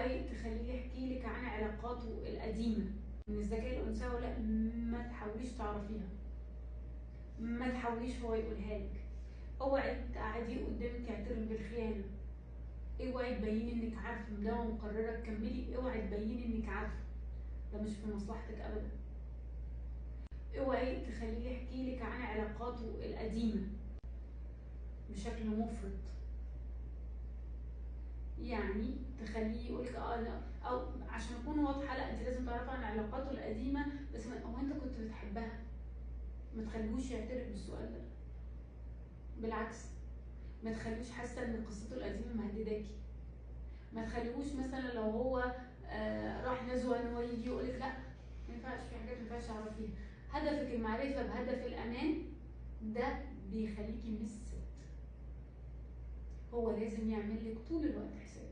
اوعي تخليه يحكي لك عن علاقاته القديمه من الذكاء الانثوي ولا لا، ما تحاوليش تعرفيها، ما تحاوليش هو يقولها لك. اوعي تقعديه قدامك يعترف بالخيانه، اوعي تبيني انك عارفه ده ومقرره تكملي، اوعي تبيني انك عارفه، ده مش في مصلحتك ابدا. اوعي تخليه يحكي لك عن علاقاته القديمه بشكل مفرط، يعني تخليه يقولك لا، او عشان اكون واضحه لا انت لازم تعرفي عن علاقاته القديمه، بس هو انت كنت بتحبها؟ ما تخليهوش يعترف بالسؤال ده، بالعكس ما تخليهوش حاسه ان قصته القديمه مهدداكي، ما تخليهوش مثلا لو هو راح نزوه ان هو يجي يقولك لا ما ينفعش، في حاجات ما ينفعش تعرفيها. هدفك المعرفه بهدف الامان ده بيخليكي مش ست، هو لازم يعمل لك طول الوقت حساب.